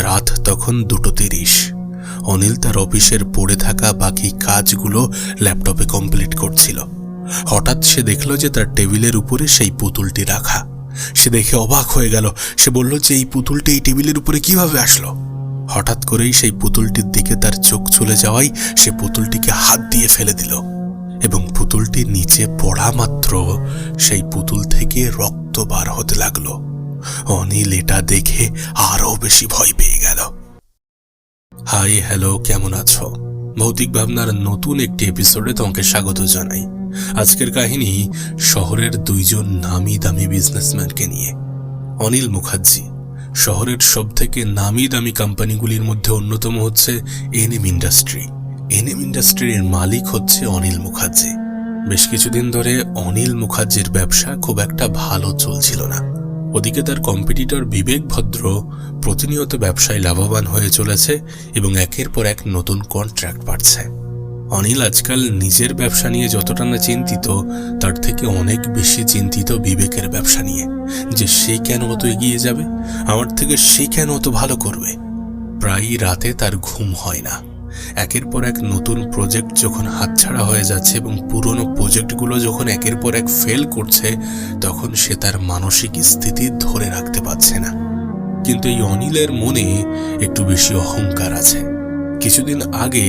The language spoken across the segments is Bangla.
রাত তখন 2:30। অনিল তার অফিসের পড়ে থাকা বাকি কাজগুলো ল্যাপটপে কমপ্লিট করছিল। হঠাৎ সে দেখল যে তার টেবিলের উপরে সেই পুতুলটি রাখা। সে দেখে অবাক হয়ে গেল। সে বলল যে এই পুতুলটি এই টেবিলের উপরে কিভাবে আসলো। হঠাৎ করেই সেই পুতুলটির দিকে তার চোখ চলে যাওয়ায় সে পুতুলটিকে হাত দিয়ে ফেলে দিল এবং পুতুলটি নিচে পড়া মাত্র সেই পুতুল থেকে রক্ত বার হতে লাগলো। অনিল এটা দেখে আরো বেশি ভয় পেয়ে গেল। হাই হ্যালো, কেমন আছো? ভৌতিক ভাবনার নতুন একটি এপিসোডে তোমাকে স্বাগত জানাই। আজকের কাহিনী শহরের দুইজন নামি দামি বিজনেসম্যানকে নিয়ে। অনিল মুখার্জি শহরের সব থেকে নামি দামি কোম্পানিগুলির মধ্যে অন্যতম হচ্ছে এনএম ইন্ডাস্ট্রি। এনএম ইন্ডাস্ট্রির মালিক হচ্ছে অনিল মুখার্জি। বেশ কিছুদিন ধরে অনিল মুখার্জির ব্যবসা খুব একটা ভালো চলছিল না। ওদিকে তার কম্পিটিটর বিবেক ভদ্র প্রতিনিয়ত ব্যবসায় লাভবান হয়ে চলেছে এবং একের পর এক নতুন কন্ট্রাক্ট পাচ্ছে। অনিল আজকাল নিজের ব্যবসা নিয়ে যতটা না চিন্তিত, তার থেকে অনেক বেশি চিন্তিত বিবেকের ব্যবসা নিয়ে, যে সে কেন অত এগিয়ে যাবে, আমার থেকে সে কেন অত ভালো করবে। প্রায় রাতে তার ঘুম হয় না। একের পর এক নতুন প্রজেক্ট যখন হাতছাড়া হয়ে যাচ্ছে এবং পুরনো প্রজেক্টগুলো যখন একের পর এক ফেল করছে, তখন সে তার মানসিক স্থিতি ধরে রাখতে পারছে না। কিন্তু এই অনিলের মনে একটু বেশি অহংকার আছে। কিছুদিন আগে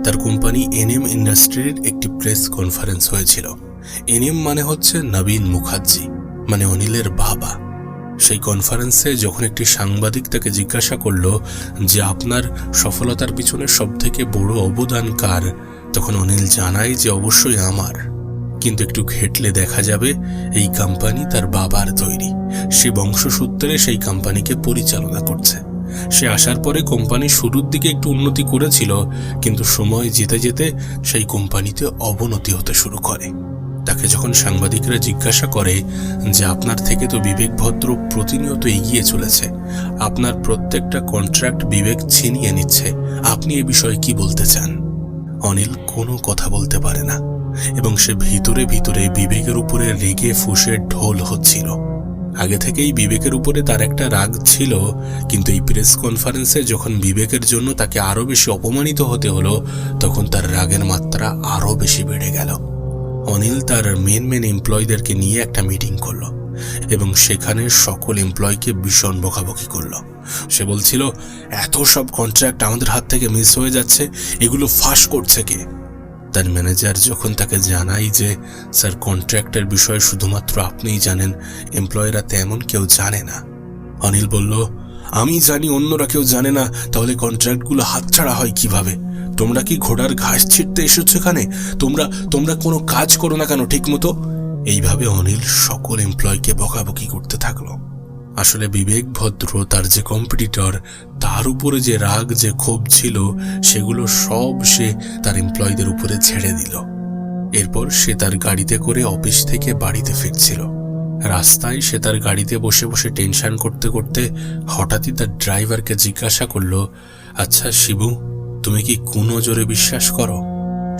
তার কোম্পানি এনএম ইন্ডাস্ট্রির একটি প্রেস কনফারেন্স হয়েছিল। এনএম মানে হচ্ছে নবীন মুখার্জি, মানে অনিলের বাবা। সেই কনফারেন্সে যখন একটি সাংবাদিক তাকে জিজ্ঞাসা করল যে আপনার সফলতার পিছনে সব থেকে বড় অবদান কার, তখন অনিল জানায় যে অবশ্যই আমার, কিন্তু একটু ঘেটলে দেখা যাবে এই কোম্পানি তার বাবার তৈরি। সে বংশসূত্রে সেই কোম্পানিকে পরিচালনা করছে। সে আসার পরে কোম্পানি শুরুর দিকে একটু উন্নতি করেছিল, কিন্তু সময় যেতে যেতে সেই কোম্পানিতে অবনতি হতে শুরু করে। তাকে যখন সাংবাদিকরা জিজ্ঞাসা করে যে আপনার থেকে তো বিবেক ভদ্র প্রতিনিয়ত এগিয়ে চলেছে, আপনার প্রত্যেকটা কন্ট্রাক্ট বিবেক ছিনিয়ে নিচ্ছে, আপনি এ বিষয়ে কি বলতে চান? অনিল কোনো কথা বলতে পারে না এবং সে ভিতরে ভিতরে বিবেকের উপরে রেগে ফুঁসে ঢোল হচ্ছিল। আগে থেকেই বিবেকের উপরে তার একটা রাগ ছিল, কিন্তু এই প্রেস কনফারেন্সে যখন বিবেকের জন্য তাকে আরো বেশি অপমানিত হতে হলো, তখন তার রাগের মাত্রা আরো বেশি বেড়ে গেল। অনিল তার মেন এমপ্লয়ীদেরকে নিয়ে একটা মিটিং করলো এবং সেখানে সকল এমপ্লয়ীকে ভীষণ বকাবকি করলো। সে বলছিল, এত সব কন্ট্রাক্ট আমাদের হাত থেকে মিস হয়ে যাচ্ছে, এগুলো ফাঁস করছে কে? তার ম্যানেজার যখন তাকে জানায় যে স্যার, কন্ট্রাক্টের বিষয়ে শুধুমাত্র আপনিই জানেন, এমপ্লয়িরা তেমন কেউ জানে না। অনিল বলল, আমি জানি, অন্যরা কেউ জানে না, তাহলে কন্ট্রাক্টগুলো হাতছাড়া হয় কিভাবে? তোমরা কি ঘোড়ার ঘাস ছিঁড়তে এসেছো এখানে? তোমরা কোনো কাজ করো না কেন ঠিক মতো? এইভাবে অনিল সকল এমপ্লয়কে বকাবকি করতে থাকলো। আসলে বিবেক ভদ্র, তার যে কম্পিটিটর, তার উপরে যে রাগ, যে ক্ষোভ ছিল, সেগুলো সব সে তার এমপ্লয়ীদের উপরে ছেড়ে দিল। এরপর সে তার গাড়িতে করে অফিস থেকে বাড়িতে ফিরছিল। রাস্তায় সে তার গাড়িতে বসে বসে টেনশন করতে করতে হঠাৎই তার ড্রাইভারকে জিজ্ঞাসা করলো, আচ্ছা শিবু, তুমি কি কুনজরে বিশ্বাস করো?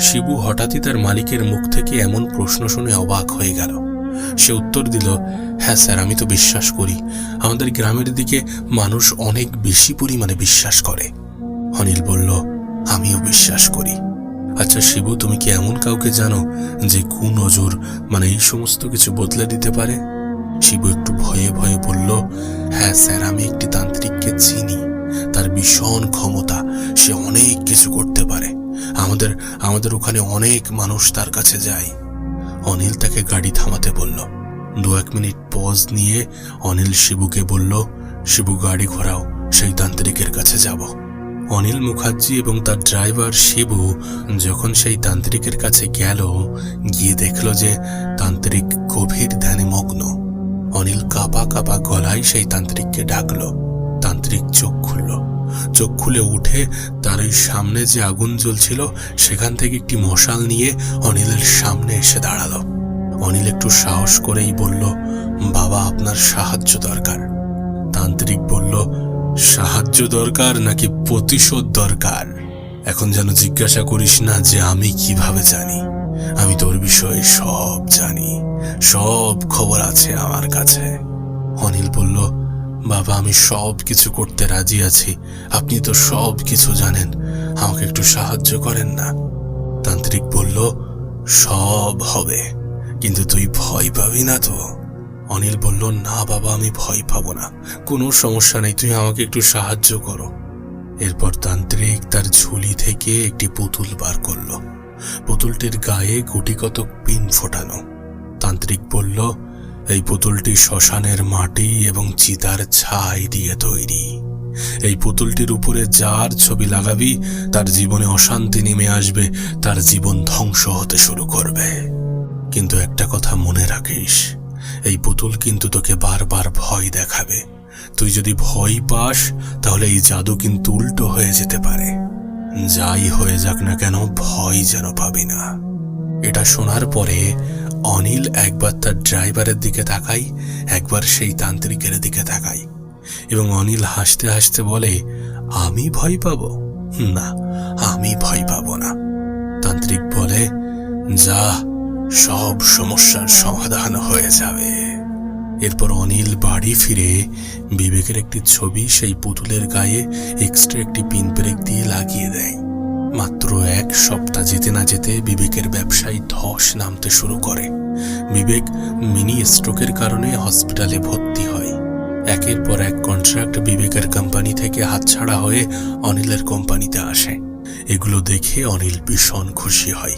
শিবু হঠাৎই তার মালিকের মুখ থেকে এমন প্রশ্ন শুনে অবাক হয়ে গেল। সে উত্তর দিল, হ্যাঁ স্যার, আমি তো বিশ্বাস করি। আমাদের গ্রামের দিকে মানুষ অনেক বেশি পরিমাণে বিশ্বাস করে। অনিল বলল, আমিও বিশ্বাস করি। আচ্ছা শিবু, তুমি কি এমন কাউকে জানো যে কুনজর মানে এই সমস্ত কিছু বদলে দিতে পারে? শিবু একটু ভয়ে ভয়ে বলল, হ্যাঁ স্যার, আমি একটি তান্ত্রিককে চিনি। তার ভীষণ ক্ষমতা, সে অনেক কিছু করতে পারে। আমাদের ওখানে অনেক মানুষ তার কাছে যায়। অনিল তাকে গাড়ি থামাতে বলল। 2-1 মিনিট পজ নিয়ে অনিল শিবুকে বলল, শিবু গাড়ি ঘোরাও, সেই তান্ত্রিকের কাছে যাব। অনিল মুখার্জি এবং তার ড্রাইভার শিবু যখন সেই তান্ত্রিকের কাছে গেল, গিয়ে দেখল যে তান্ত্রিক গভীর ধ্যানে মগ্ন। অনিল কাঁপা কাঁপা গলায় সেই তান্ত্রিককে ডাকলো। তান্ত্রিক চোখ খুলল। চোখ খুলে উঠে তার ওই সামনে যে আগুন জ্বলছিল সেখান থেকে একটি মশাল নিয়ে অনিলের সামনে এসে দাঁড়ালো। অনিল একটু সাহস করেই বলল, বাবা, আপনার সাহায্য দরকার। তান্ত্রিক বলল, সাহায্য দরকার নাকি প্রতিশোধ দরকার? এখন যেন জিজ্ঞাসা করিস না যে আমি কিভাবে জানি। আমি তোর বিষয়ে সব জানি, সব খবর আছে আমার কাছে। অনিল বলল, বাবা, আমি সব কিছু করতে রাজি আছি, আপনি তো সব কিছু জানেন, আমাকে একটু সাহায্য করেন না। তান্ত্রিক বলল, সব হবে, কিন্তু তুই ভয় পাবি না তো? অনিল বলল, না বাবা, আমি ভয় পাবো না, কোনো সমস্যা নেই, তুই আমাকে একটু সাহায্য করো। এরপর তান্ত্রিক তার ঝুলি থেকে একটি পুতুল বার করলো। পুতুলটির গায়ে গুটি কতক পিন ফোটানো। তান্ত্রিক বলল, এই পুতুলটি শ্মশানের মাটি এবং চিতার ছাই দিয়ে তৈরি। এই পুতুলটির উপরে যার ছবি লাগাবি তার জীবনে অশান্তি নেমে আসবে, তার জীবন ধ্বংস হতে শুরু করবে। কিন্তু একটা কথা মনে রাখিস, এই পুতুল কিন্তু তোকে বারবার ভয় দেখাবে। তুই যদি ভয় পাস তাহলে এই জাদু কিন্তু উল্টো হয়ে যেতে পারে। যাই হয়ে যাক না কেন, ভয় যেন পাবি না। এটা শোনার পরে অনিল একবার তার ড্রাইভারের দিকে তাকাই, একবার সেই তান্ত্রিকের দিকে তাকাই, এবং অনিল হাসতে হাসতে বলে, আমি ভয় পাবো না, আমি ভয় পাবো না। তান্ত্রিক বলে, যা, সব সমস্যার সমাধান হয়ে যাবে। এরপর অনিল বাড়ি ফিরে বিবেকের একটি ছবি সেই পুতুলের গায়ে এক্সট্রা একটি পিন ব্রেক দিয়ে লাগিয়ে দেয়। মাত্র 1 সপ্তাহ যেতে না যেতে বিবেকের ব্যবসায় ধস নামতে শুরু করে। বিবেক মিনি স্ট্রোকের কারণে হসপিটালে ভর্তি হয়। একের পর এক কন্ট্রাক্ট বিবেকের কোম্পানি থেকে হাতছাড়া হয়ে অনিলের কোম্পানিতে আসে। এগুলো দেখে অনিল ভীষণ খুশি হয়।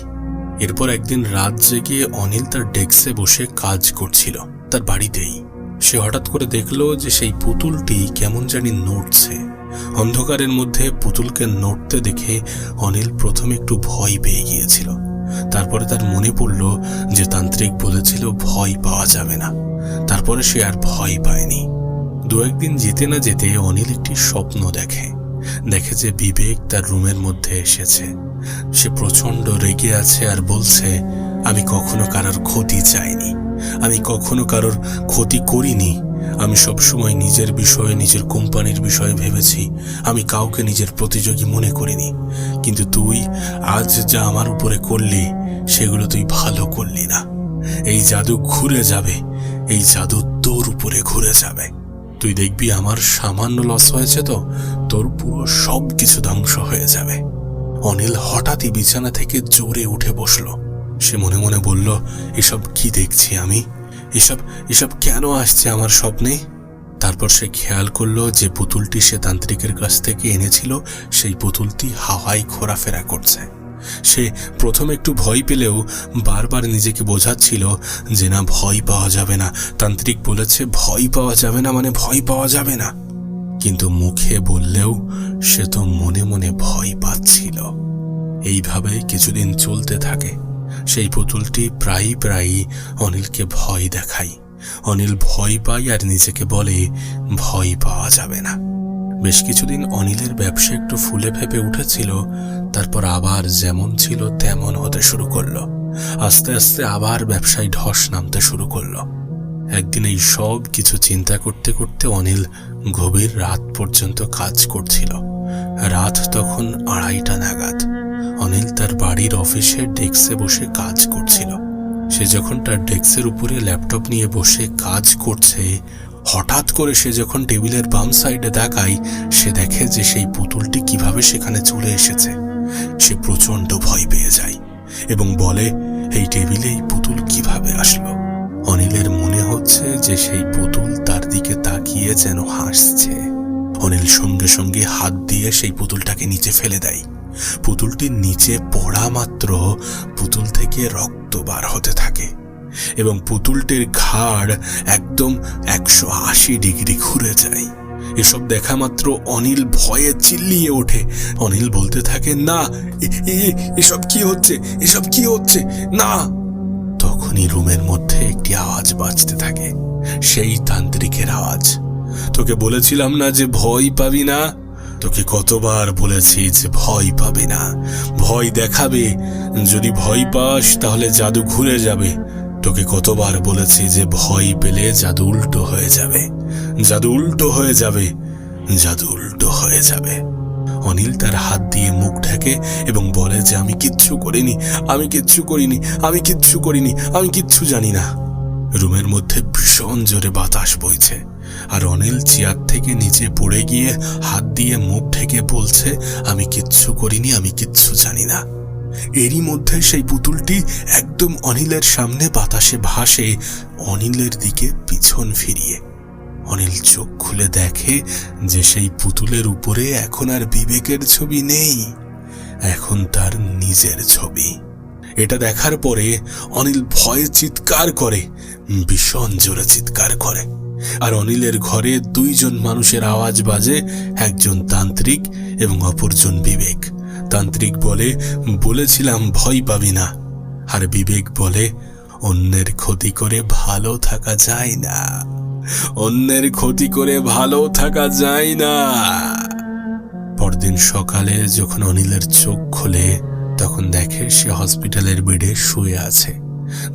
এরপর একদিন রাত জেগে অনিল তার ডেস্কে বসে কাজ করছিল তার বাড়িতেই। সে হঠাৎ করে দেখলো যে সেই পুতুলটি কেমন জানি নড়ছে। অন্ধকারের মধ্যে পুতুলকে নড়তে দেখে অনিল প্রথমে একটু ভয় পেয়ে গিয়েছিল। তারপরে তার মনে পড়ল যে তান্ত্রিক বলেছিল ভয় পাওয়া যাবে না। তারপরে সে আর ভয় পায়নি। 2-1 দিন যেতে না যেতে অনিল একটি স্বপ্ন দেখে যে বিবেক তার রুমের মধ্যে এসেছে। সে প্রচন্ড রেগে আছে আর বলছে, আমি কখনো কারোর ক্ষতি চাইনি, আমি কখনো কারোর ক্ষতি করিনি, আমি সবসময় নিজের বিষয়ে, নিজের কোম্পানির বিষয়ে ভেবেছি, আমি কাউকে নিজের প্রতিযোগী মনে করিনি। কিন্তু তুই আজ যা আমার উপরে করলি সেগুলো তুই ভালো করলি না। এই জাদু ঘুরে যাবে, এই জাদু তোর উপরে ঘুরে যাবে। তুই দেখবি আমার সামান্য লস হয়েছে তো তোর পুরো সব কিছু ধ্বংস হয়ে যাবে। অনিল হঠাৎই বিছানা থেকে জোরে উঠে বসলো। সে মনে মনে বলল, এসব কি দেখছি আমি, এসব কেন আসছে আমার স্বপ্নে? তারপর সে খেয়াল করলো যে পুতুলটি সে তান্ত্রিকের কাছ থেকে এনেছিল সেই পুতুলটি হাওয়ায় ঘোরাফেরা করছে। সে প্রথমে একটু ভয় পেলেও বারবার নিজেকে বোঝাচ্ছিল যে না, ভয় পাওয়া যাবে না, তান্ত্রিক বলেছে ভয় পাওয়া যাবে না মানে ভয় পাওয়া যাবে না। কিন্তু মুখে বললেও সে তো মনে মনে ভয় পাচ্ছিল। এইভাবে কিছুদিন চলতে থাকে। সেই পুতুলটি প্রায়ই অনিলকে ভয় দেখায়। অনিল ভয় পায় আর নিজেকে বলে ভয় পাওয়া যাবে না। বেশ কিছুদিন অনিলের ব্যবসা একটু ফুলে ফেপে উঠেছিল, তারপর আবার যেমন ছিল তেমন হতে শুরু করলো। আস্তে আস্তে আবার ব্যবসায় ধস নামতে শুরু করলো। একদিন এই সব কিছু চিন্তা করতে করতে অনিল গভীর রাত পর্যন্ত কাজ করছিল। রাত তখন 2:30 নাগাদ। অনিল তার বাড়ির অফিসের ডেস্কে বসে কাজ করছিল। সে যখন তার ডেস্কের উপরে ল্যাপটপ নিয়ে বসে কাজ করছে, হঠাৎ করে সে যখন টেবিলের বাম সাইডে তাকায়, সে দেখে যে সেই পুতুলটি কিভাবে সেখানে চলে এসেছে। সে প্রচন্ড ভয় পেয়ে যায় এবং বলে, এই টেবিলে এই পুতুল কিভাবে আসলো? অনিলের মনে হচ্ছে যে সেই পুতুল তার দিকে তাকিয়ে যেন হাসছে। অনিল সঙ্গে সঙ্গে হাত দিয়ে সেই পুতুলটাকে নিচে ফেলে দেয়। পুতুলটির নিচে পড়া মাত্র পুতুল থেকে রক্ত বার হতে থাকে এবং পুতুলটির ঘাড় একদম 180 ডিগ্রি ঘুরে যায়। এসব দেখা মাত্র অনিল ভয়ে চিল্লিয়ে ওঠে। অনিল বলতে থাকে, না, এসব কি হচ্ছে, এসব কি হচ্ছে, না। তখনই রুমের মধ্যে একটি আওয়াজ বাজতে থাকে, সেই তান্ত্রিকের আওয়াজ। তোকে বলেছিলাম না যে ভয় পাবি না? তোকে কতবার বলেছি যে ভয় পাবে না, ভয় দেখাবে। যদি ভয় পাস তাহলে জাদু ঘুরে যাবে। তোকে কতবার বলেছি যে ভয় পেলে জাদু উল্টো হয়ে যাবে, জাদু উল্টো হয়ে যাবে, জাদু উল্টো হয়ে যাবে। অনিল তার হাত দিয়ে মুখ ঢেকে এবং বলে যে আমি কিচ্ছু করিনি, আমি কিচ্ছু করিনি, আমি কিচ্ছু করিনি, আমি কিচ্ছু জানি না। রুমের মধ্যে ভীষণ জোরে বাতাস বইছে। আর অনিল চেয়ার থেকে নিচে পড়ে গিয়ে হাত দিয়ে মুখ ঢেকে বলছে, আমি কিচ্ছু করিনি, আমি কিচ্ছু জানি না। এরই মধ্যে সেই পুতুলটি একদম অনিলের সামনে বাতাসে ভাসে, অনিলের দিকে পিছন ফিরিয়ে। অনিল চোখ খুলে দেখে যে সেই পুতুলের উপরে এখন আর বিবেকের ছবি নেই, এখন তার নিজের ছবি। এটা দেখার পরে অনিল ভয়ে চিৎকার করে, ভীষণ জোরে চিৎকার করে। আর অনিলের ঘরে দুইজন মানুষের আওয়াজ বাজে, একজন তান্ত্রিক এবং অপরজন বিবেক। তান্ত্রিক বলে, বলেছিলাম ভয় পাবি না। আর বিবেক বলে, অন্যের ক্ষতি করে ভালো থাকা যায় না, অন্যের ক্ষতি করে ভালো থাকা যায় না। পরদিন সকালে যখন অনিলের চোখ খোলে, তখন দেখে সে হসপিটালের বেডে শুয়ে আছে।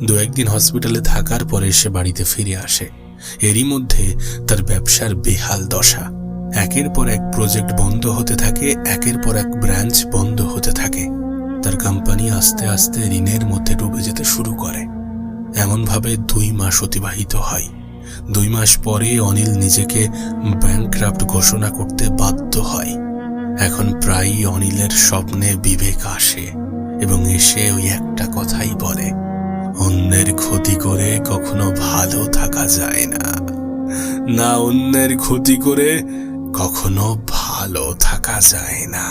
দু একদিন হসপিটালে থাকার পরে সে বাড়িতে ফিরে আসে। এরই মধ্যে তার ব্যবসার বেহাল দশা। একের পর এক প্রজেক্ট বন্ধ হতে থাকে, একের পর এক ব্রাঞ্চ বন্ধ হতে থাকে। তার কোম্পানি আস্তে আস্তে ঋণের মধ্যে ডুবে যেতে শুরু করে। এমনভাবে 2 মাস অতিবাহিত হয়। 2 মাস পরে অনিল নিজেকে ব্যাংকরাপ্ট ঘোষণা করতে বাধ্য হয়। এখন প্রায়ই অনিলের স্বপ্নে বিবেক আসে এবং এসে ওই একটা কথাই বলে, অন্যের ক্ষতি করে কখনো ভালো থাকা যায় না, না অন্যের ক্ষতি করে কখনো ভালো থাকা যায় না।